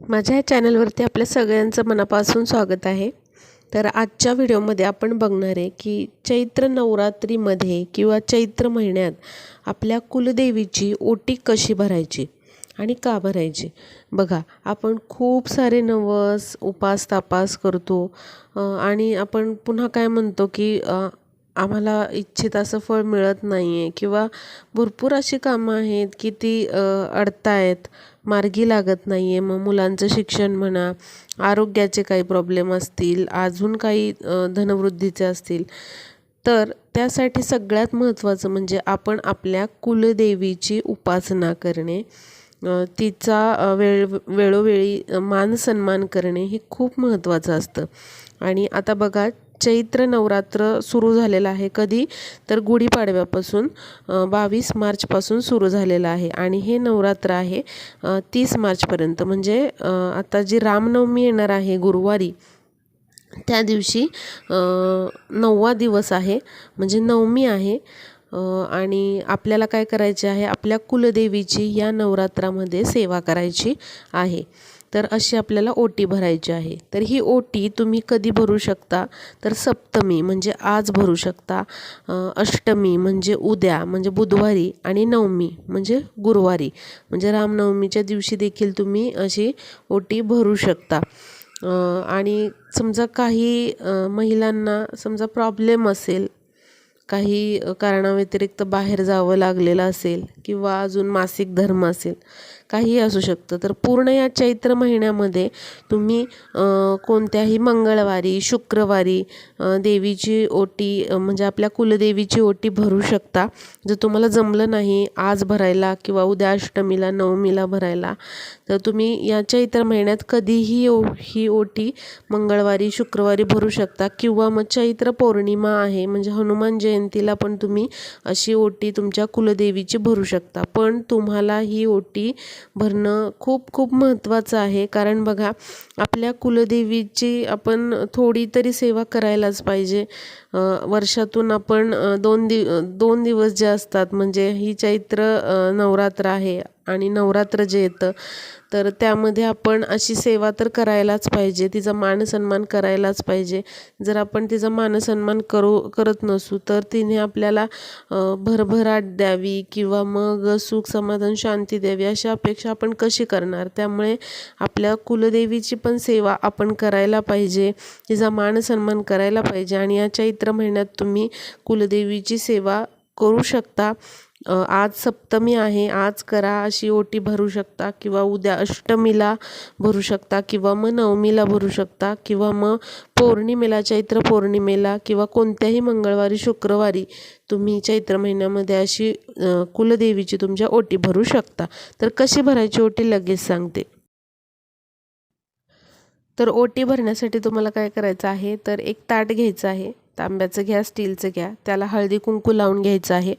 माझ्या या चॅनलवरती आपल्या सगळ्यांचं मनापासून स्वागत आहे. तर आजच्या व्हिडिओमध्ये आपण बघणार आहे की चैत्र नवरात्रीमध्ये किंवा चैत्र महिन्यात आपल्या कुलदेवीची ओटी कशी भरायची आणि का भरायची. बघा, आपण खूप सारे नवस उपास तापास करतो आणि आपण पुन्हा काय म्हणतो की आम्हाला इच्छित असं फळ मिळत नाही आहे किंवा भरपूर अशी कामं आहेत की ती अडतायत, मार्गी लागत नाही आहे. मग मुलांचं शिक्षण म्हणा, आरोग्याचे काही प्रॉब्लेम असतील, अजून काही धनवृद्धीचे असतील, तर त्यासाठी सगळ्यात महत्त्वाचं म्हणजे आपण आपल्या कुलदेवीची उपासना करणे, तिचा वेळोवेळी मान सन्मान करणे हे खूप महत्त्वाचं असतं. आणि आता बघा, चैत्र नवरात्र सुरू झालेलं आहे कधी, तर गुढीपाडव्यापासून 22 मार्चपासून सुरू झालेलं आहे आणि हे नवरात्र आहे 30 मार्चपर्यंत. म्हणजे आता जी रामनवमी येणार आहे गुरुवारी, त्या दिवशी 9वा दिवस आहे, म्हणजे नवमी आहे. आणि आपल्याला काय करायचे आहे, आपल्या कुलदेवीची या नवरात्रामध्ये सेवा करायची आहे. तर अशी आपल्याला ओटी भरायची आहे. तर ही ओटी तुम्ही कधी भरू शकता, तर सप्तमी म्हणजे आज भरू शकता, अष्टमी म्हणजे उद्या म्हणजे बुधवारी, आणि नवमी म्हणजे गुरुवारी म्हणजे रामनवमीच्या दिवशी देखील तुम्ही अशी ओटी भरू शकता. आणि समजा काही महिलांना समजा प्रॉब्लेम असेल, काही कारणाव्यतिरिक्त बाहेर जावं लागलेलं असेल किंवा अजून मासिक धर्म असेल, काहीही असू शकतं, तर पूर्ण या चैत्र महिन्यामध्ये तुम्ही कोणत्याही मंगळवारी, शुक्रवारी देवीची ओटी म्हणजे आपल्या कुलदेवीची ओटी भरू शकता. जर तुम्हाला जमलं नाही आज भरायला किंवा उद्या अष्टमीला नवमीला भरायला, तर तुम्ही या चैत्र महिन्यात कधीही ही ओटी मंगळवारी, शुक्रवारी भरू शकता. किंवा मग चैत्र पौर्णिमा आहे म्हणजे हनुमान जयंतीला पण तुम्ही अशी ओटी तुमच्या कुलदेवीची भरू शकता. पण तुम्हाला ही ओटी भरणं खूप खूप महत्त्वाचं आहे. कारण बघा, आपल्या कुलदेवीची आपण थोडी तरी सेवा करायलाच पाहिजे. वर्षातून आपण 2 दिवस जे असतात, म्हणजे ही चैत्र नवरात्र आहे आणि नवरात्र जे येतं, तर त्यामध्ये आपण अशी सेवा तर करायलाच पाहिजे, तिचा मानसन्मान करायलाच पाहिजे. जर आपण तिचा मानसन्मान करत नसू, तर तिने आपल्याला भरभराट द्यावी किंवा मग सुख समाधान शांती द्यावी अशी अपेक्षा आपण कशी करणार. त्यामुळे आपल्या कुलदेवीची पण सेवा आपण करायला पाहिजे, तिचा मानसन्मान करायला पाहिजे. आणि या चैत्र महिन्यात तुम्ही कुलदेवीची सेवा करू शकता. आज सप्तमी आहे, आज करा, अशी ओटी भरू शकता, किंवा उद्या अष्टमीला भरू शकता, किंवा मग नवमीला भरू शकता, किंवा मग पौर्णिमेला, चैत्र पौर्णिमेला, किंवा कोणत्याही मंगळवारी, शुक्रवारी तुम्ही चैत्र महिन्यामध्ये अशी कुलदेवीची तुमच्या ओटी भरू शकता. तर कशी भरायची ओटी लगेच सांगते. तर ओटी भरण्यासाठी तुम्हाला काय करायचं आहे, तर एक ताट घ्यायचं आहे, तांब्याचं घ्या, स्टीलचं घ्या, त्याला हळदी कुंकू लावून घ्यायचं आहे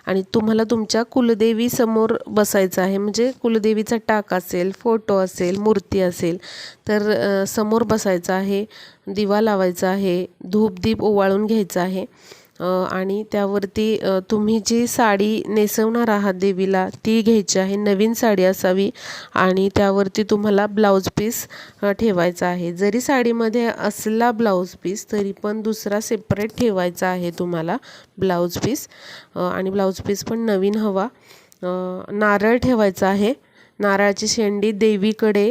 आणि तुम्हाला तुमच्या कुलदेवी समोर बसायचं आहे. म्हणजे कुलदेवीचा टाक असेल, फोटो असेल, मूर्ती असेल, तर समोर बसायचं आहे. दिवा लावायचा आहे, धूपदीप ओवाळून घ्यायचा आहे आणि त्यावरती तुम्ही जी साडी नेसवणार आहात देवीला ती घ्यायची आहे, नवीन साडी असावी. आणि त्यावरती तुम्हाला ब्लाऊज पीस ठेवायचा आहे. जरी साडीमध्ये असला ब्लाऊज पीस तरी पण दुसरा सेपरेट ठेवायचा आहे तुम्हाला ब्लाऊज पीस. आणि ब्लाऊज पीस पण नवीन हवा. नारळ ठेवायचा आहे, नारळाची शेंडी देवीकडे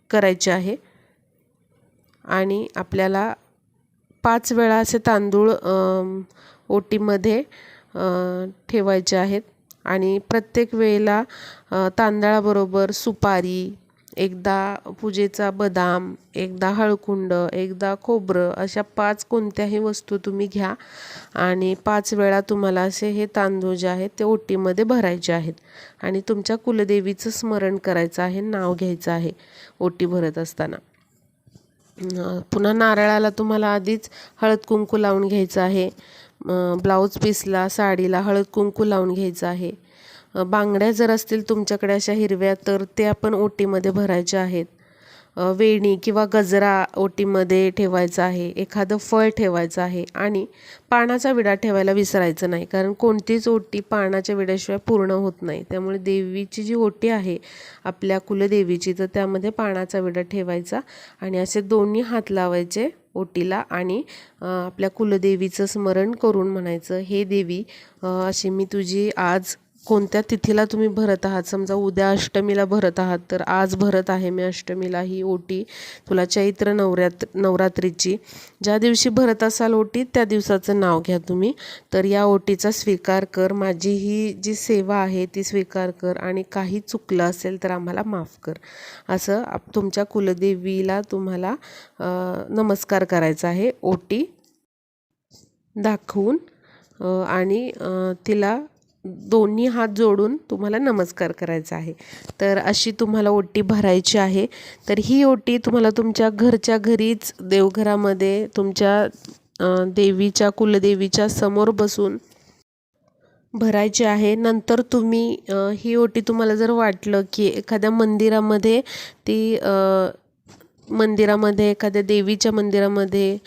करायची आहे. आणि आपल्याला 5 वेळा असे तांदूळ ओटीमध्ये ठेवायचे आहेत. आणि प्रत्येक वेळेला तांदळाबरोबर सुपारी, एकदा पूजेचा बदाम, एकदा हळकुंड, एकदा खोबरं, अशा 5 कोणत्याही वस्तू तुम्ही घ्या आणि 5 वेळा तुम्हाला असे हे तांदूळ जे आहेत ते ओटीमध्ये भरायचे आहेत. आणि तुमच्या कुलदेवीचं स्मरण करायचं आहे, नाव घ्यायचं आहे ओटी भरत असताना. पुन्हा नारळाला तुम्हाला आधीच हळद कुंकू लावून घ्यायचं आहे. ब्लाऊज पीसला, साडीला हळद कुंकू लावून घ्यायचं आहे. बांगड्या जर असतील तुमच्याकडे अशा हिरव्या, तर त्या पण ओटीमध्ये भरायच्या आहेत. वेणी किंवा गजरा ओटीमध्ये ठेवायचा आहे, एखादं फळ ठेवायचं आहे आणि पानाचा विडा ठेवायला विसरायचं नाही, कारण कोणतीच ओटी पानाच्या विड्याशिवाय पूर्ण होत नाही. त्यामुळे देवीची जी ओटी आहे आपल्या कुलदेवीची, तर त्यामध्ये पानाचा विडा ठेवायचा आणि असे दोन्ही हात लावायचे ओटीला आणि आपल्या कुलदेवीचं स्मरण करून म्हणायचं, हे देवी, अशी मी तुझी आज कोणत्या तिथीला तुम्ही भरत आहात, समजा उद्या अष्टमीला भरत आहात तर आज भरत आहे मी अष्टमीला ही ओटी तुला, चैत्र नवरात्रीची ज्या दिवशी भरत असाल ओटी त्या दिवसाचं नाव घ्या तुम्ही, तर या ओटीचा स्वीकार कर, माझी ही जी सेवा आहे ती स्वीकार कर आणि काही चुकलं असेल तर आम्हाला माफ कर, असं तुमच्या कुलदेवीला तुम्हाला नमस्कार करायचा आहे ओटी दाखवून आणि तिला दोन्ही हात जोडून तुम्हाला नमस्कार करायचा आहे. तर अशी तुम्हाला ओटी भरायची आहे. तर ही ओटी तुम्हाला तुमच्या घरच्या घरीच देवघरामध्ये तुमच्या देवीच्या कुलदेवीच्या समोर बसून भरायची आहे. नंतर तुम्ही ही ओटी तुम्हाला जर वाटलं की एखाद्या मंदिरामध्ये ती एखाद्या देवीच्या मंदिरामध्ये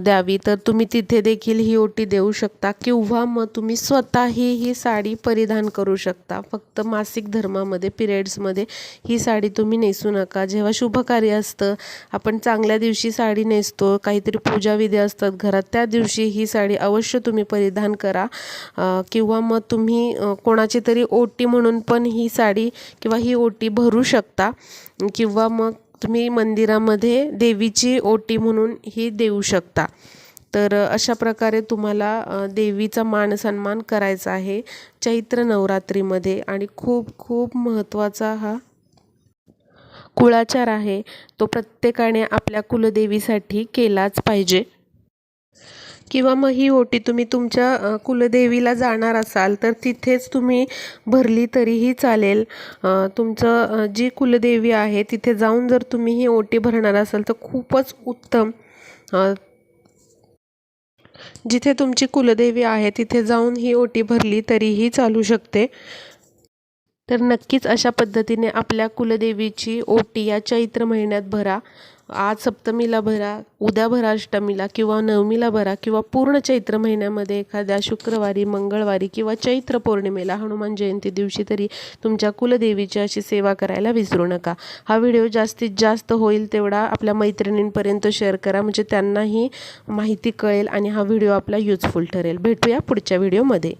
द्यावी, तर तुम्ही तिथे देखील ही ओटी देऊ शकता किंवा मग तुम्ही स्वतःही ही साडी परिधान करू शकता. फक्त मासिक धर्मामध्ये पिरियड्समध्ये ही साडी तुम्ही नेसू नका. जेव्हा शुभकार्य असतं, आपण चांगल्या दिवशी साडी नेसतो, काहीतरी पूजाविधी असतात घरात, त्या दिवशी ही साडी अवश्य तुम्ही परिधान करा. किंवा मग तुम्ही कोणाची तरी ओटी म्हणून पण ही साडी किंवा ही ओटी भरू शकता किंवा मग तुम्ही मंदिरामध्ये देवीची ओटी म्हणून ही देऊ शकता. तर अशा प्रकारे तुम्हाला देवीचा मान सन्मान करायचा आहे चैत्र नवरात्रीमध्ये. आणि खूप खूप महत्त्वाचा हा कुळाचार आहे, तो प्रत्येकाने आपल्या कुलदेवीसाठी केलाच पाहिजे. किंवा मग ही ओटी तुम्ही तुमच्या कुलदेवीला जाणार असाल तर तिथेच तुम्ही भरली तरीही चालेल. तुमचं जी कुलदेवी आहे तिथे जाऊन जर तुम्ही ही ओटी भरणार असाल तर खूपच उत्तम. जिथे तुमची कुलदेवी आहे तिथे जाऊन ही ओटी भरली तरीही चालू शकते. तर नक्कीच अशा पद्धतीने आपल्या कुलदेवीची ओटी या चैत्र महिन्यात भरा. आज सप्तमीला भरा, उद्या भरा अष्टमीला किंवा नवमीला भरा किंवा पूर्ण चैत्र महिन्यामध्ये एखाद्या शुक्रवारी, मंगळवारी किंवा चैत्र पौर्णिमेला, हनुमान जयंती दिवशी तरी तुमच्या कुलदेवीची अशी सेवा करायला विसरू नका. हा व्हिडिओ जास्तीत जास्त होईल तेवढा आपल्या मैत्रिणींपर्यंत शेअर करा, म्हणजे त्यांनाही माहिती कळेल आणि हा व्हिडिओ आपला युजफुल ठरेल. भेटूया पुढच्या व्हिडिओमध्ये.